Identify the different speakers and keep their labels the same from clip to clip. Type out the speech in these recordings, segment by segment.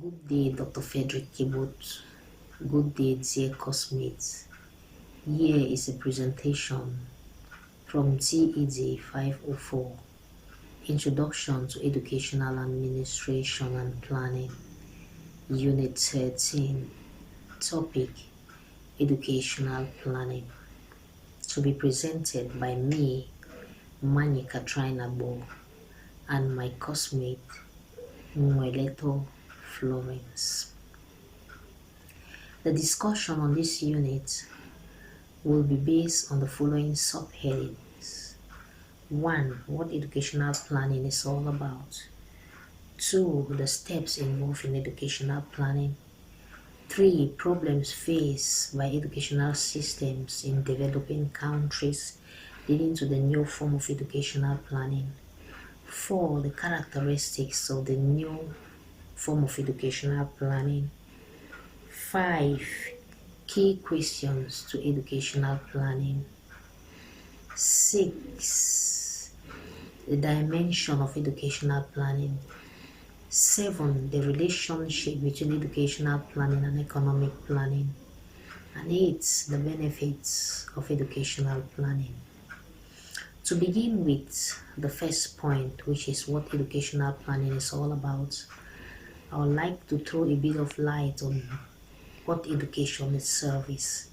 Speaker 1: Good day, Dr. Frederick Kibot. Good day, dear classmates. Here is a presentation from TED 504, Introduction to Educational Administration and Planning, Unit 13, Topic, Educational Planning. To be presented by me, Manika Trainabo, and my classmate, Nweleto Florence. The discussion on this unit will be based on the following subheadings. 1. What educational planning is all about. 2. The steps involved in educational planning. 3. Problems faced by educational systems in developing countries leading to the new form of educational planning. 4. The characteristics of the new form of educational planning. 5. Key questions to educational planning. 6. The dimension of educational planning. 7. The relationship between educational planning and economic planning. And 8. The benefits of educational planning. To begin with the first point, which is what educational planning is all about, I would like to throw a bit of light on what education itself is.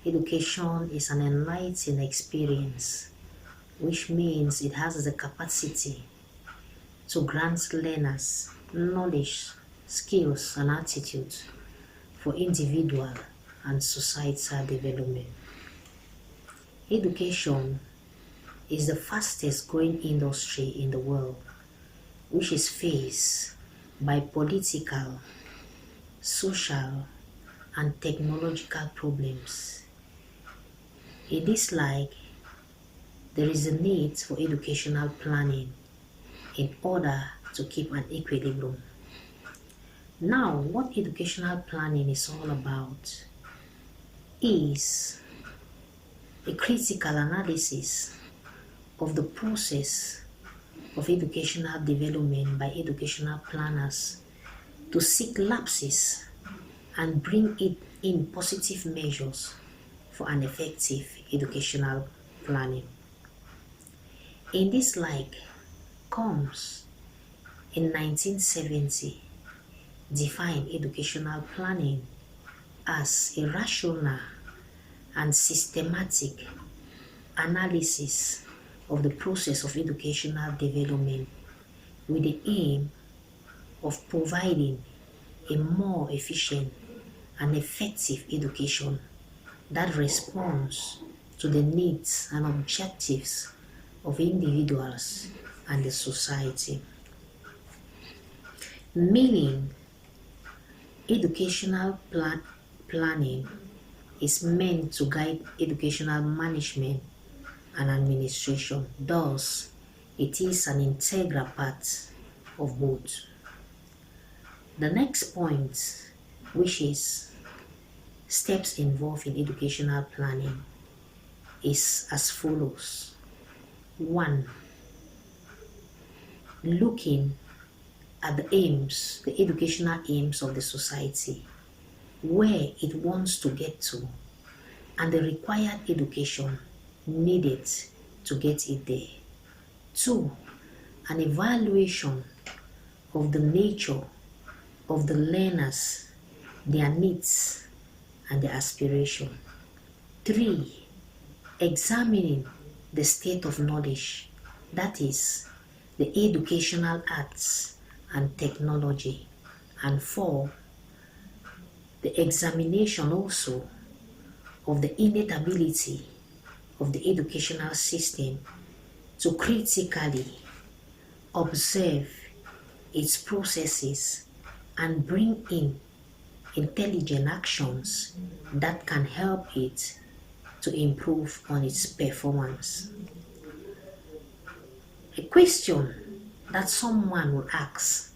Speaker 1: Education is an enlightening experience, which means it has the capacity to grant learners knowledge, skills, and attitudes for individual and societal development. Education is the fastest growing industry in the world, which is faced by political, social, and technological problems. In this light, there is a need for educational planning in order to keep an equilibrium. Now, what educational planning is all about is a critical analysis of the process of educational development by educational planners to seek lapses and bring it in positive measures for an effective educational planning. In this light comes in 1970 define educational planning as a rational and systematic analysis of the process of educational development with the aim of providing a more efficient and effective education that responds to the needs and objectives of individuals and the society. Meaning, educational planning is meant to guide educational management and administration. Thus, it is an integral part of both. The next point, which is steps involved in educational planning, is as follows. 1. Looking at the aims, the educational aims of the society, where it wants to get to, and the required education needed to get it there. 2. An evaluation of the nature of the learners, their needs, and their aspiration. 3. Examining the state of knowledge, that is, the educational arts and technology. And 4. The examination also of the innate ability of the educational system to critically observe its processes and bring in intelligent actions that can help it to improve on its performance. A question that someone will ask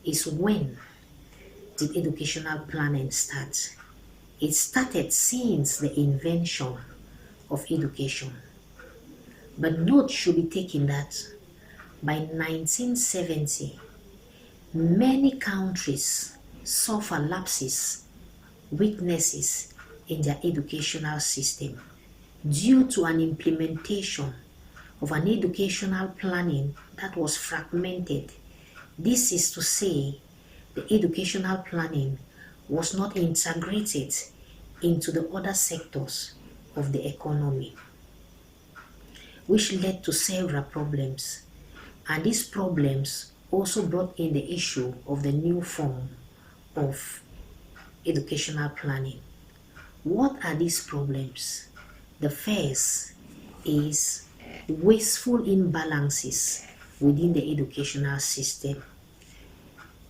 Speaker 1: is, when did educational planning start? It started since the invention of education. But note should be taken that by 1970, Many countries suffer lapses, weaknesses in their educational system due to an implementation of an educational planning that was fragmented. This is to say, the educational planning was not integrated into the other sectors of the economy, which led to several problems. And these problems also brought in the issue of the new form of educational planning. What are these problems? The first is wasteful imbalances within the educational system,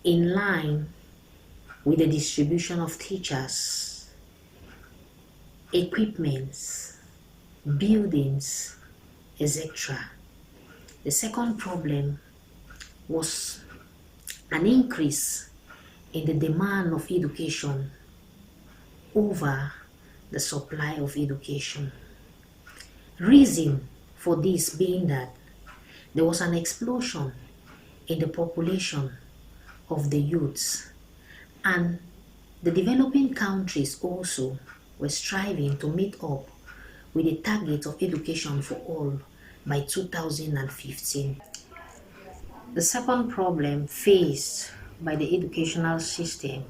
Speaker 1: in line with the distribution of teachers, equipments, buildings, etc. The second problem was an increase in the demand of education over the supply of education. Reason for this being that there was an explosion in the population of the youths, and the developing countries also were striving to meet up with the target of education for all by 2015. The second problem faced by the educational system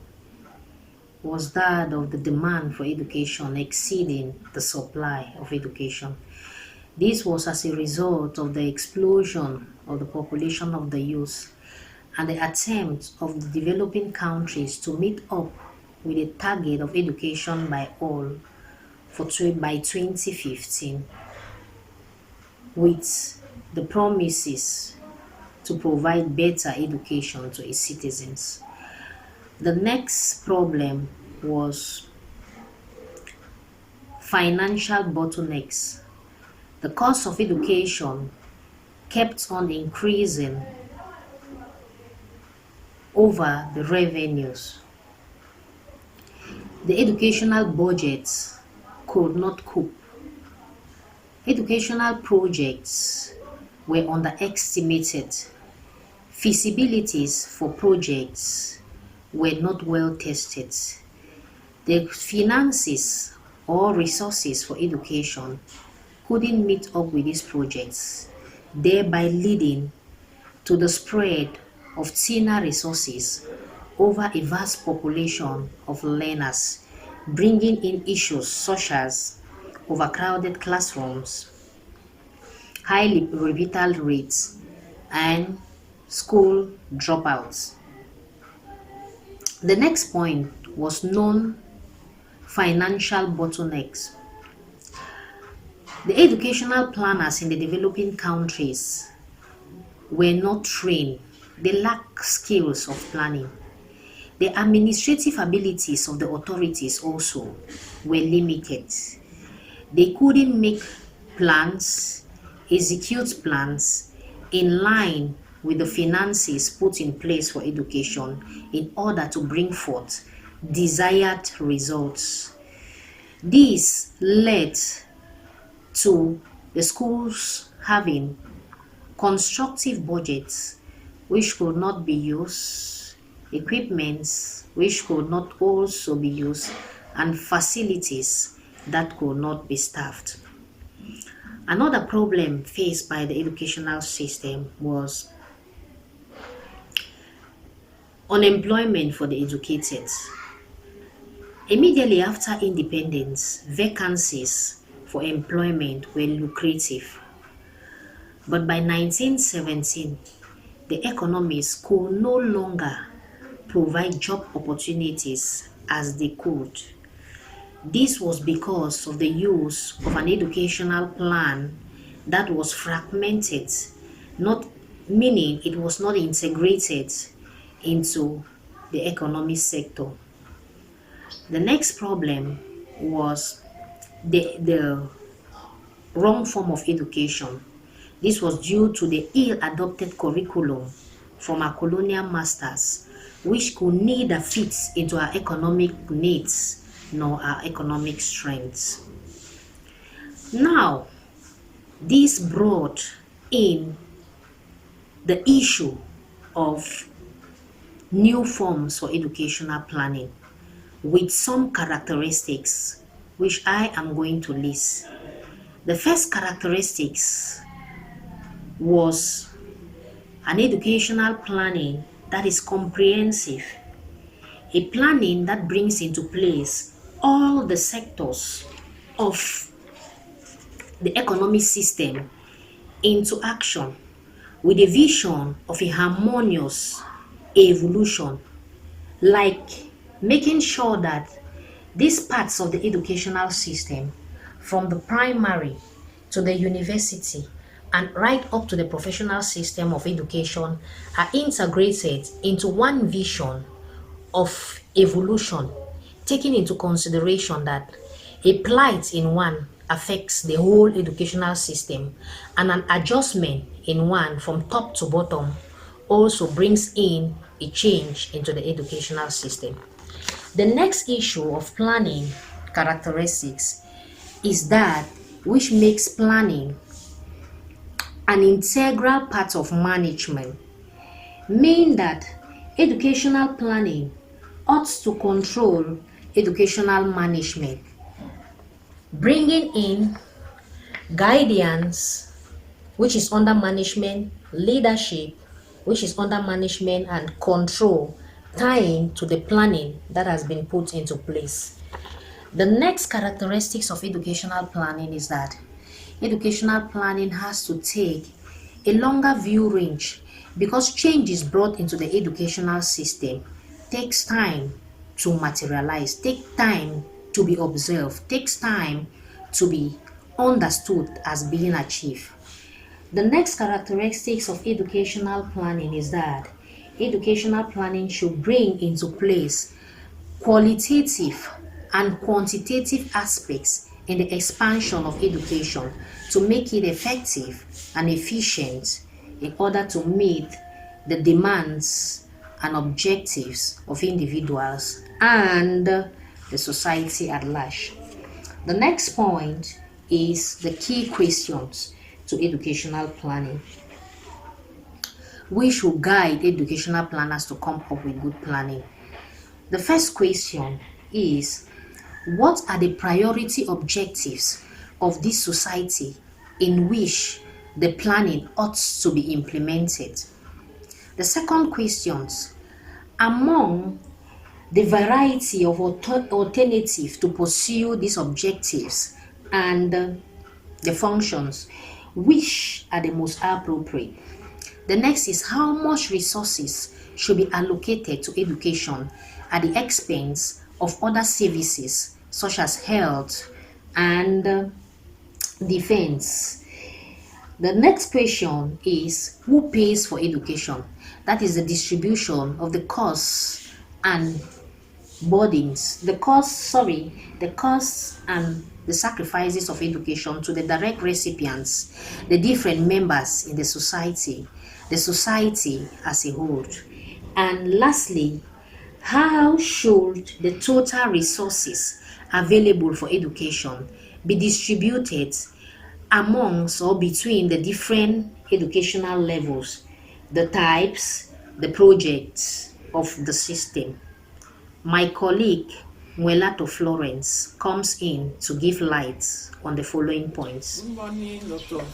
Speaker 1: was that of the demand for education exceeding the supply of education. This was as a result of the explosion of the population of the youth and the attempt of the developing countries to meet up with a target of education by all by 2015, with the promises to provide better education to its citizens. The next problem was financial bottlenecks. The cost of education kept on increasing over the revenues. The educational budgets could not cope. Educational projects were underestimated. Feasibilities for projects were not well tested. The finances or resources for education couldn't meet up with these projects, thereby leading to the spread of thinner resources over a vast population of learners, bringing in issues such as overcrowded classrooms, high repeatal rates, and school dropouts. The next point was non-financial bottlenecks. The educational planners in the developing countries were not trained. They lack skills of planning. The administrative abilities of the authorities also were limited. They couldn't make plans, execute plans in line with the finances put in place for education in order to bring forth desired results. This led to the schools having constructive budgets which could not be used, equipments which could not also be used, and facilities that could not be staffed. Another problem faced by the educational system was unemployment for the educated. Immediately after independence, vacancies for employment were lucrative. But by 1917, the economies could no longer provide job opportunities as they could. This was because of the use of an educational plan that was fragmented, not meaning it was not integrated into the economic sector. The next problem was the wrong form of education. This was due to the ill-adopted curriculum from our colonial masters, which could neither fit into our economic needs nor our economic strengths. Now, this brought in the issue of new forms for educational planning with some characteristics which I am going to list. The first characteristics was an educational planning that is comprehensive, a planning that brings into place all the sectors of the economic system into action with a vision of a harmonious evolution, like making sure that these parts of the educational system, from the primary to the university and right up to the professional system of education, are integrated into one vision of evolution, taking into consideration that a plight in one affects the whole educational system, and an adjustment in one from top to bottom also brings in a change into the educational system. The next issue of planning characteristics is that which makes planning an integral part of management, meaning that educational planning ought to control educational management, bringing in guidance, which is under management, leadership, which is under management, and control, tying to the planning that has been put into place. The next characteristics of educational planning is that educational planning has to take a longer view range, because change is brought into the educational system takes time to materialize, takes time to be observed, takes time to be understood as being achieved. The next characteristics of educational planning is that educational planning should bring into place qualitative and quantitative aspects in the expansion of education to make it effective and efficient in order to meet the demands and objectives of individuals and the society at large. The next point is the key questions to educational planning, which should guide educational planners to come up with good planning. The first question is, what are the priority objectives of this society in which the planning ought to be implemented? The second question, among the variety of alternatives to pursue these objectives and the functions, which are the most appropriate? The next is, how much resources should be allocated to education at the expense of other services such as health and defense? The next question is, who pays for education? That is the distribution of the costs and burdens, the costs and the sacrifices of education to the direct recipients, the different members in the society as a whole. And lastly, how should the total resources available for education be distributed amongst or between the different educational levels, the types, the projects of the system? My colleague Muelato Florence comes in to give light on the following points.
Speaker 2: Good morning, Dr.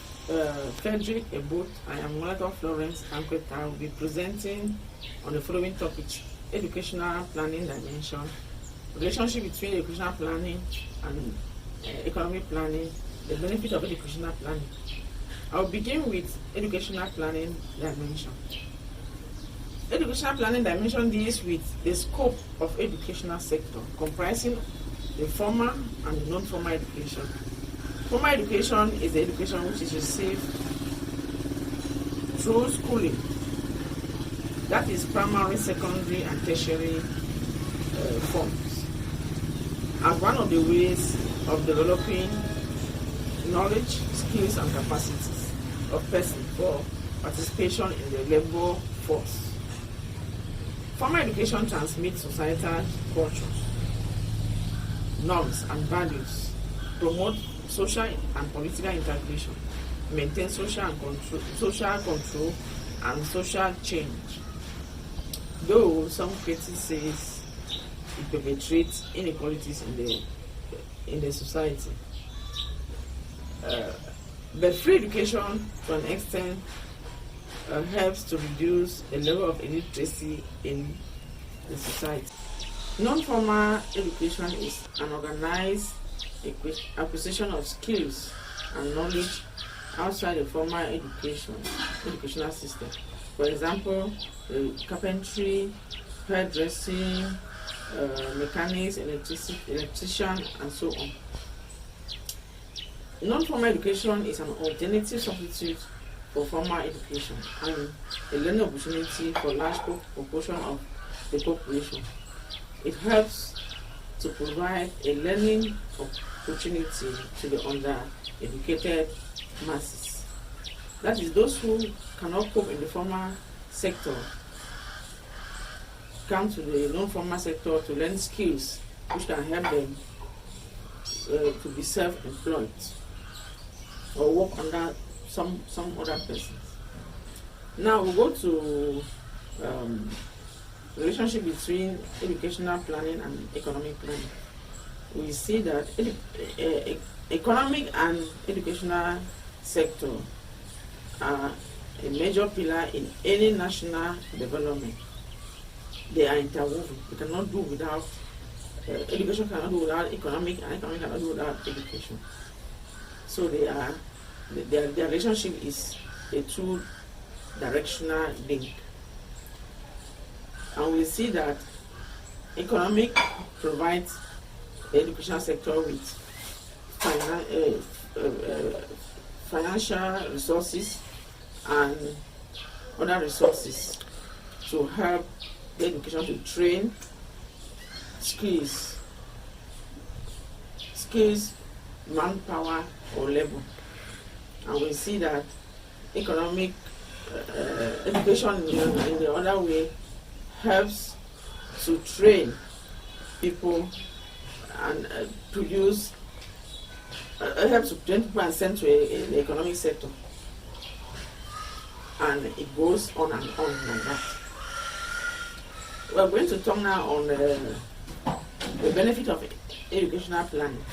Speaker 2: Frederick Ebot. I am Muelato Florence Ankweta. I will be presenting on the following topics: educational planning dimension, relationship between educational planning and economic planning, the benefit of educational planning. I will begin with educational planning dimension. Educational planning dimension deals with the scope of educational sector, comprising the formal and the non-formal education. Formal education is the education which is received through schooling. That is primary, secondary, and tertiary forms, as one of the ways of developing knowledge, skills, and capacities of persons for participation in the labor force. Formal education transmits societal cultures, norms, and values, promote social and political integration, maintain social control, and social change. though some critics says it perpetuates inequalities in the society. But free education, to an extent, helps to reduce the level of illiteracy in the society. Non-formal education is an organized acquisition of skills and knowledge outside the formal educational system. For example, carpentry, hairdressing, mechanics, electrician, and so on. Non-formal education is an alternative substitute for formal education and a learning opportunity for a large proportion of the population. It helps to provide a learning opportunity to the undereducated masses. That is, those who cannot cope in the formal sector come to the non-formal sector to learn skills which can help them to be self-employed or work under some other persons. Now we go to relationship between educational planning and economic planning. We see that economic and educational sector are a major pillar in any national development. They are interwoven. We cannot do without education, cannot do without economic, and economic cannot do without education. So their relationship is a two-directional link. And we see that economic provides the educational sector with financial resources and other resources to help the education to train skills, manpower, or labor. And we see that economic education in the other way helps to train people and produce, helps to train people and send to the economic sector. And it goes on and on like that. We're going to talk now on the benefit of educational planning.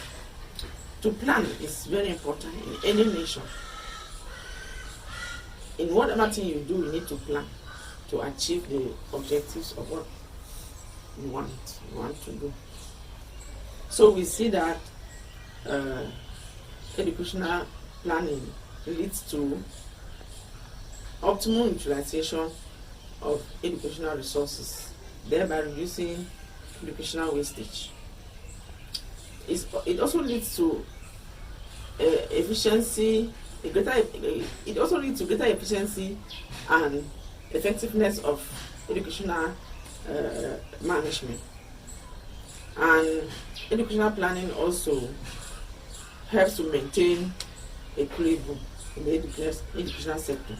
Speaker 2: To plan is very important in any nation. In whatever thing you do, you need to plan to achieve the objectives of what you want to do. So we see that educational planning leads to optimal utilization of educational resources, thereby reducing educational wastage. It also leads to efficiency. It also leads to greater efficiency and effectiveness of educational management. And educational planning also helps to maintain equilibrium in the educational sector.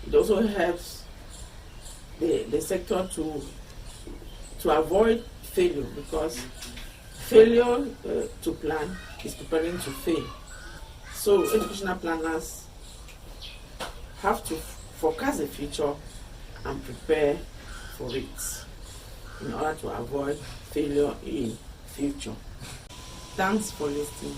Speaker 2: It also helps the sector to avoid failure, because failure to plan is preparing to fail. So educational planners have to forecast the future and prepare for it in order to avoid failure in future. Thanks for listening.